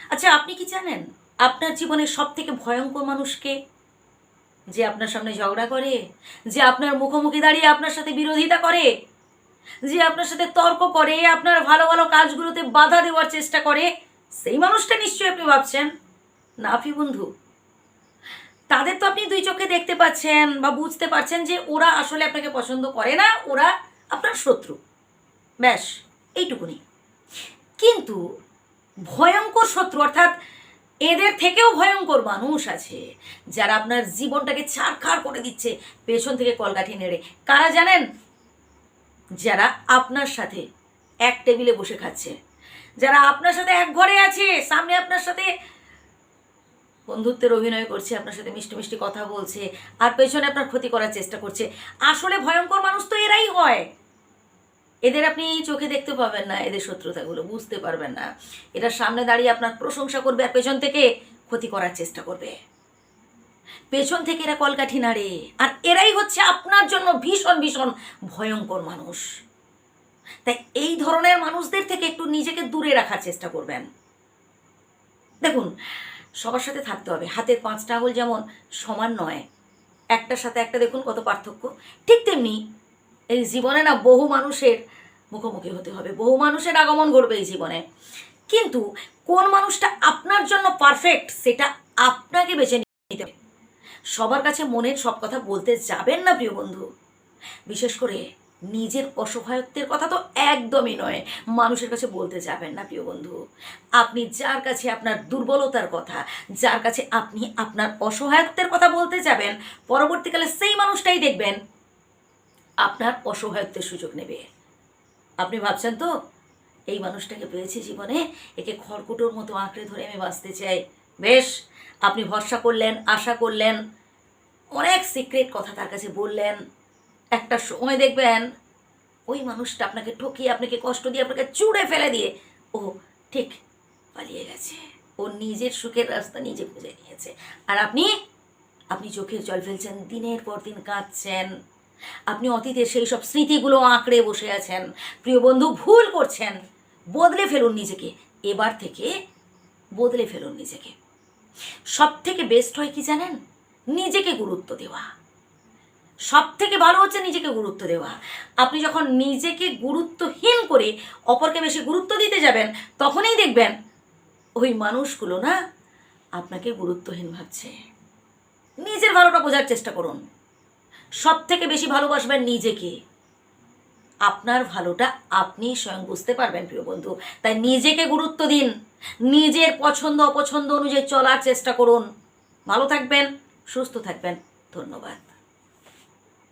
আচ্ছা, আপনি কি জানেন আপনার জীবনের সবথেকে ভয়ঙ্কর মানুষকে? যে আপনার সামনে ঝগড়া করে, যে আপনার মুখোমুখি দাঁড়িয়ে আপনার সাথে বিরোধিতা করে, যে আপনার সাথে তর্ক করে, আপনার ভালো ভালো কাজগুলোতে বাধা দেওয়ার চেষ্টা করে, সেই মানুষটা নিশ্চয়ই আপনি ভাবছেন। না প্রিয় বন্ধু, তাদের তো আপনি দুই চোখে দেখতে পাচ্ছেন বা বুঝতে পারছেন যে ওরা আসলে আপনাকে পছন্দ করে না, ওরা আপনার শত্রু। ব্যাস, এইটুকুনি। কিন্তু ভয়ঙ্কর শত্রু অর্থাৎ এদের থেকেও ভয়ঙ্কর মানুষ আছে যারা আপনার জীবনটাকে ছাড়খাড় করে দিচ্ছে পেছন থেকে কলকাঠি নেড়ে। কারা জানেন? যারা আপনার সাথে এক টেবিলে বসে খাচ্ছে, যারা আপনার সাথে এক ঘরে আছে, সামনে আপনার সাথে বন্ধুত্বের অভিনয় করছে, আপনার সাথে মিষ্টি মিষ্টি কথা বলছে, আর পেছনে আপনার ক্ষতি করার চেষ্টা করছে। আসলে ভয়ঙ্কর মানুষ তো এরাই হয়। এদের আপনি চোখে দেখতে পাবেন না, এদের শত্রুতাগুলো বুঝতে পারবেন না। এটার সামনে দাঁড়িয়ে আপনার প্রশংসা করবে আর পেছন থেকে ক্ষতি করার চেষ্টা করবে। পেছন থেকে এরা কলকাঠি নাড়ে, আর এরাই হচ্ছে আপনার জন্য ভীষণ ভীষণ ভয়ঙ্কর মানুষ। তাই এই ধরনের মানুষদের থেকে একটু নিজেকে দূরে রাখার চেষ্টা করবেন। দেখুন, সবার সাথে থাকতে হবে। হাতের 5টা আঙুল যেমন সমান নয়, একটার সাথে একটা দেখুন কত পার্থক্য, ঠিক তেমনি এই জীবনে না বহু মানুষের মুখোমুখি হতে হবে, বহু মানুষের আগমন ঘটবে এই জীবনে। কিন্তু কোন মানুষটা আপনার জন্য পারফেক্ট সেটা আপনাকে বেছে নিতে হবে। সবার কাছে মনের সব কথা বলতে যাবেন না প্রিয় বন্ধু। বিশেষ করে নিজের অসহায়ত্বের কথা তো একদমই নয়, মানুষের কাছে বলতে যাবেন না প্রিয় বন্ধু। আপনি যার কাছে আপনার দুর্বলতার কথা, যার কাছে আপনি আপনার অসহায়ত্বের কথা বলতে যাবেন, পরবর্তীকালে সেই মানুষটাই দেখবেন আপনার অসহায়ত্বের সুযোগ নেবে। আপনি ভাবছেন তো এই মানুষটাকে পেয়েছি জীবনে, একে খড়কুটোর মতো আঁকড়ে ধরে আমি বাঁচতে চাই। বেশ, আপনি ভরসা করলেন, আশা করলেন, অনেক সিক্রেট কথা তার কাছে বললেন। একটা সময় দেখবেন ওই মানুষটা আপনাকে ঠকিয়ে, আপনাকে কষ্ট দিয়ে, আপনাকে চুড়ে ফেলে দিয়ে ও ঠিক পালিয়ে গেছে। ও নিজের সুখের রাস্তা নিজে খুঁজে নিয়েছে। আর আপনি আপনি চোখের জল ফেলছেন, দিনের পর দিন কাঁদছেন। আপনি অতীতের সেই সব স্মৃতিগুলো আঁকড়ে বসে আছেন। প্রিয় বন্ধু, ভুল করছেন। বদলে ফেলুন নিজেকে, এবার থেকে বদলে ফেলুন নিজেকে। সব থেকে বেস্ট হয় কি জানেন? নিজেকে গুরুত্ব দেওয়া। সব থেকে ভালো হচ্ছে নিজেকে গুরুত্ব দেওয়া। আপনি যখন নিজেকে গুরুত্বহীন করে অপরকে বেশি গুরুত্ব দিতে যাবেন, তখনই দেখবেন ওই মানুষগুলো না আপনাকে গুরুত্বহীন ভাবছে। নিজের ভালোটা বোঝার চেষ্টা করুন। সব থেকে বেশি ভালোবাসবেন নিজেকে। আপনার ভালোটা আপনি স্বয়ং বুঝতে পারবেন প্রিয় বন্ধু। তাই নিজেকে গুরুত্ব দিন, নিজের পছন্দ অপছন্দ অনুযায়ী চলার চেষ্টা করুন। ভালো থাকবেন, সুস্থ থাকবেন। ধন্যবাদ।